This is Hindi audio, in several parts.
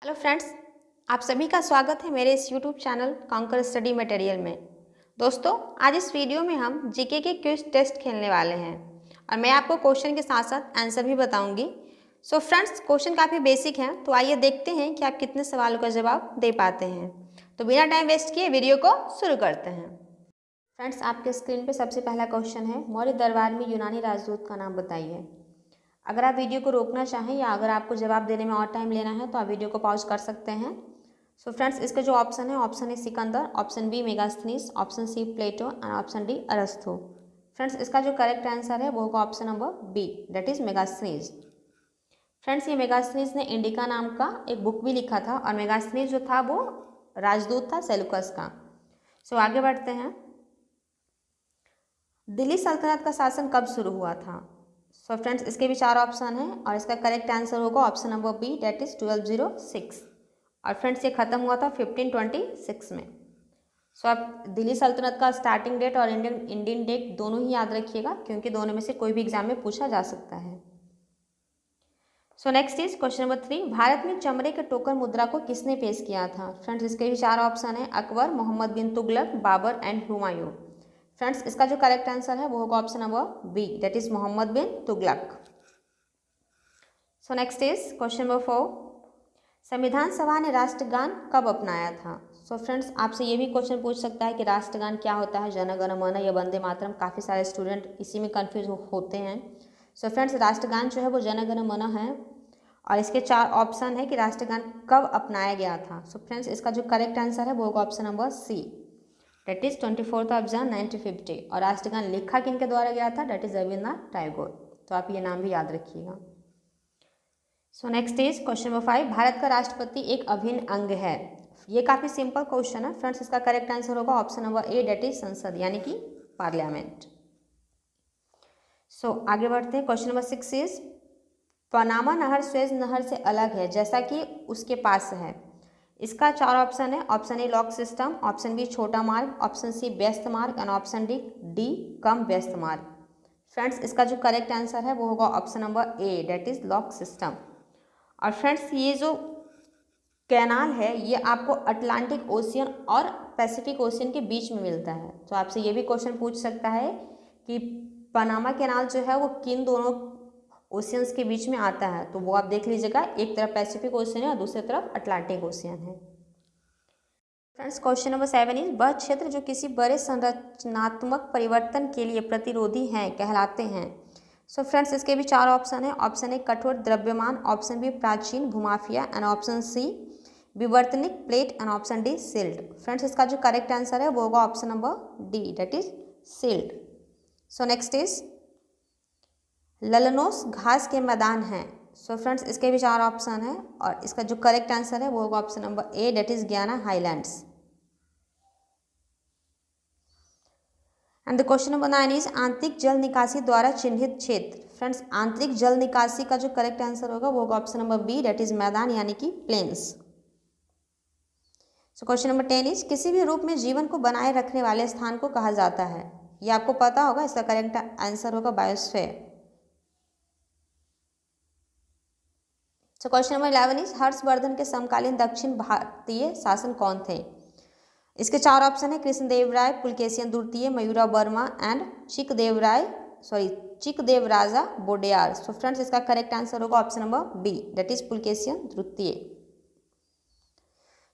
हेलो फ्रेंड्स, आप सभी का स्वागत है मेरे इस YouTube channel conquer study material में। दोस्तों, आज इस वीडियो में हम जीके के क्विज टेस्ट खेलने वाले हैं और मैं आपको क्वेश्चन के साथ साथ आंसर भी बताऊंगी। सो फ्रेंड्स, क्वेश्चन काफ़ी बेसिक हैं, तो आइए देखते हैं कि आप कितने सवालों का जवाब दे पाते हैं। तो बिना टाइम वेस्ट किए वीडियो को शुरू करते हैं। फ्रेंड्स, आपके स्क्रीन पर सबसे पहला क्वेश्चन है, मौर्य दरबार में यूनानी राजदूत का नाम बताइए। अगर आप वीडियो को रोकना चाहें या अगर आपको जवाब देने में और टाइम लेना है तो आप वीडियो को पॉज कर सकते हैं। सो फ्रेंड्स, इसका जो ऑप्शन है, option A Sikandar, option B Megasthenes, option C Plato and option D Arastu. Friends, इसका जो करेक्ट आंसर है वो होगा option number B, that is Megasthenes. Friends, ये मेगास्थनीज ने इंडिका नाम का एक बुक भी लिखा था और मेगास्थनीज जो था वो राजदूत था सेल्यूकस का। सो आगे बढ़ते हैं। दिल्ली सल्तनत का शासन कब शुरू हुआ था? सो फ्रेंड्स, इसके भी चार ऑप्शन हैं और इसका करेक्ट आंसर होगा option number B, that is 1206। और फ्रेंड्स, ये खत्म हुआ था 1526 में। सो आप दिल्ली सल्तनत का स्टार्टिंग डेट और इंडियन डेट दोनों ही याद रखिएगा, क्योंकि दोनों में से कोई भी एग्जाम में पूछा जा सकता है। सो next is question number 3, Bharat में चमड़े के टोकन मुद्रा को किसने पेश किया था? फ्रेंड्स, इसके भी चार ऑप्शन है, अकबर, मोहम्मद बिन तुगलक, बाबर एंड हुमायूं। फ्रेंड्स, इसका जो करेक्ट आंसर है वो होगा option number B, that is Mohammad bin Tughlaq. So next is question number 4, संविधान सभा ने राष्ट्रगान कब अपनाया था? सो फ्रेंड्स, आपसे ये भी क्वेश्चन पूछ सकता है कि राष्ट्रगान क्या होता है, जन गण मन या वंदे मातरम। काफ़ी सारे स्टूडेंट इसी में कन्फ्यूज होते हैं। सो फ्रेंड्स, राष्ट्रगान जो है वो जन गण मन है और इसके चार ऑप्शन है कि राष्ट्रगान कब अपनाया गया था। सो फ्रेंड्स, इसका जो करेक्ट आंसर है वो होगा option number C, that is 24 Jan 1950। और राष्ट्रगान लिखा किनके द्वारा गया था? That is Rabindranath Tagore. तो आप ये नाम भी याद रखिएगा। So next is question number 5, Bharat का राष्ट्रपति एक अभिन्न अंग है। ये काफ़ी सिंपल क्वेश्चन है फ्रेंड्स, इसका करेक्ट आंसर होगा option number A, that is संसद यानी कि पार्लियामेंट। सो आगे बढ़ते हैं। क्वेश्चन नंबर 6 इज, पनामा नहर स्वेज नहर से अलग है जैसा कि उसके पास है। इसका चार ऑप्शन है, option A lock system, option B छोटा मार्ग, ऑप्शन सी व्यस्त मार्ग एंड ऑप्शन डी कम व्यस्त मार्ग। फ्रेंड्स, इसका जो करेक्ट आंसर है वो होगा option number A, that is lock system. और फ्रेंड्स, ये जो कैनाल है ये आपको अटलांटिक ओशियन और पैसिफिक ओशियन के बीच में मिलता है। तो आपसे ये भी क्वेश्चन पूछ सकता है कि पनामा कैनाल जो है वो किन दोनों ओशियंस के बीच में आता है। तो वो आप देख लीजिएगा, एक तरफ पैसिफिक ओशियन है और दूसरी तरफ अटलांटिक ओशियन है। फ्रेंड्स, क्वेश्चन नंबर 7 इज, वह क्षेत्र जो किसी बड़े संरचनात्मक परिवर्तन के लिए प्रतिरोधी हैं कहलाते हैं। सो फ्रेंड्स, इसके भी चार ऑप्शन है, ऑप्शन ए कठोर द्रव्यमान, ऑप्शन बी प्राचीन भूमाफिया एंड ऑप्शन सी विवर्तनिक plate and option D silt. Friends, इसका जो करेक्ट आंसर है वो होगा option number D, that is silt. So next is, Llanos घास के मैदान हैं। सो फ्रेंड्स, इसके भी चार ऑप्शन है और इसका जो करेक्ट आंसर है वो होगा option number A, that is Guyana highlands. And the question number 9 is, आंतरिक जल निकासी द्वारा चिन्हित क्षेत्र। फ्रेंड्स, आंतरिक जल निकासी का जो करेक्ट आंसर होगा वो होगा option number B, that is मैदान यानी कि plains. So question number 10 is, किसी भी रूप में जीवन को बनाए रखने वाले स्थान को कहा जाता है। ये आपको पता होगा, इसका करेक्ट आंसर होगा biosphere. So question number 11 is, Harshvardhan के समकालीन दक्षिण भारतीय शासक कौन थे? इसके चार ऑप्शन है, कृष्णदेवराय, पुलकेशिन द्वितीय, Mayuravarma and Chikkadevaraja Wodeyar. So friends, इसका करेक्ट आंसर होगा option number B, that is Pulakeshin द्वितीय।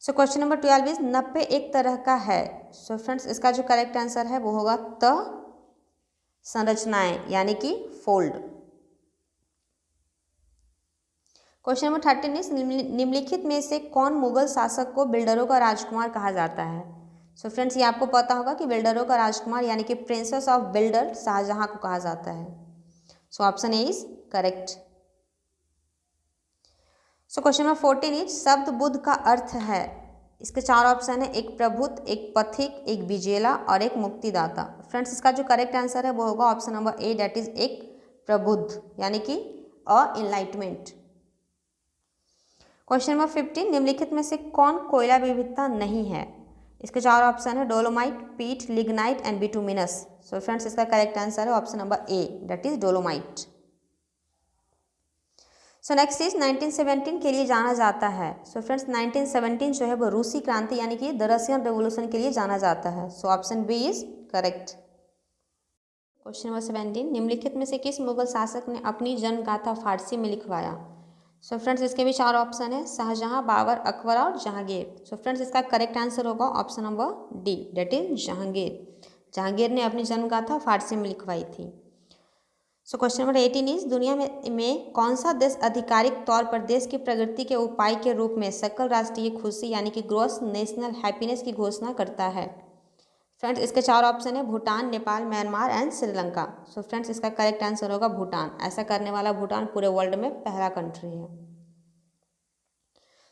सो क्वेश्चन नंबर 12 इज, नप्पे एक तरह का है। सो फ्रेंड्स, इसका जो करेक्ट आंसर है वो होगा त संरचनाएं यानी कि फोल्ड। क्वेश्चन नंबर 13 इज, निम्नलिखित में से कौन मुगल शासक को बिल्डरों का राजकुमार कहा जाता है? सो फ्रेंड्स, ये आपको पता होगा कि बिल्डरों का राजकुमार यानी कि प्रिंसेस ऑफ बिल्डर शाहजहां को कहा जाता है। So option A is correct. So question number 14 is, शब्द बुद्ध का अर्थ है। इसके चार ऑप्शन है, एक प्रबुद्ध, एक पथिक, एक विजेला और एक मुक्तिदाता। फ्रेंड्स, इसका जो करेक्ट आंसर है वो होगा option number A, that is एक प्रबुद्ध यानी कि एनलाइटमेंट। क्वेश्चन नंबर 15, निम्नलिखित में से कौन कोयला विविधता नहीं है? इसके चार ऑप्शन है, डोलोमाइट, पीट, lignite and bituminous. So friends, इसका करेक्ट आंसर है option number A, that is dolomite. So next is 1917 के लिए जाना जाता है। सो फ्रेंड्स 1917 जो है वो रूसी क्रांति यानी कि द रशियन रेवोल्यूशन के लिए जाना जाता है। So option B is correct. Question number 17, निम्नलिखित में से किस मुगल शासक ने अपनी जन्म गाथा फारसी में लिखवाया? सो फ्रेंड्स इसके भी 4 ऑप्शन है, शाहजहां, बाबर, अकबर और जहांगीर। सो फ्रेंड्स इसका करेक्ट आंसर होगा option number D, that is Jahangir. Jahangir ने अपनी जन्म गाथा फारसी में लिखवाई थी। सो क्वेश्चन नंबर 18 इज दुनिया में कौन सा देश आधिकारिक तौर पर देश की प्रगति के उपाय के रूप में सकल राष्ट्रीय खुशी यानी कि ग्रॉस नेशनल हैप्पीनेस की घोषणा करता है? फ्रेंड्स इसके 4 ऑप्शन है, Bhutan, Nepal, Myanmar and Sri Lanka. So friends इसका करेक्ट आंसर होगा भूटान। ऐसा करने वाला भूटान पूरे वर्ल्ड में पहला कंट्री है।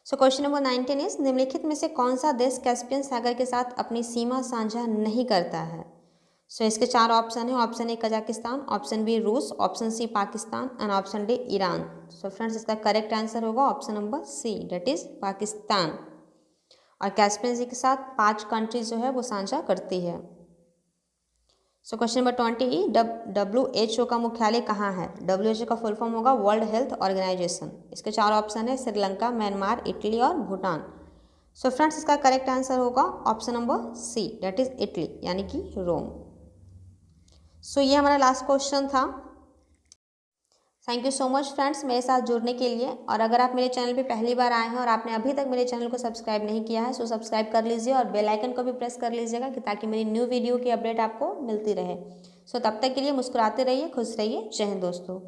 सो क्वेश्चन नंबर 19 इज निम्नलिखित में से कौन सा देश कैस्पियन सागर के साथ अपनी सीमा साझा नहीं करता है? सो इसके 4 ऑप्शन है, option A Kazakhstan, option B रूस, option C Pakistan and option D Iran. So friends इसका करेक्ट आंसर होगा option number C, that is Pakistan. और कैस्पियन सी के साथ 5 कंट्रीज जो है वो साझा करती है। सो क्वेश्चन नंबर 20, WHO का मुख्यालय कहाँ है? WHO का फुल फॉर्म होगा वर्ल्ड हेल्थ ऑर्गेनाइजेशन। इसके 4 ऑप्शन है, श्रीलंका, म्यांमार, इटली और भूटान। सो फ्रेंड्स इसका करेक्ट आंसर होगा option number C, that is Italy यानी कि रोम। सो ये हमारा लास्ट क्वेश्चन था। Thank you so much friends मेरे साथ जुड़ने के लिए। और अगर आप मेरे चैनल पे पहली बार आए हैं और आपने अभी तक मेरे चैनल को सब्सक्राइब नहीं किया है, सो सब्सक्राइब कर लीजिए और बेल आइकन को भी प्रेस कर लीजिएगा कि ताकि मेरी न्यू वीडियो की अपडेट आपको मिलती रहे। सो तब तक के लिए मुस्कुराते रहिए, खुश रहिए। जय हिंद दोस्तों।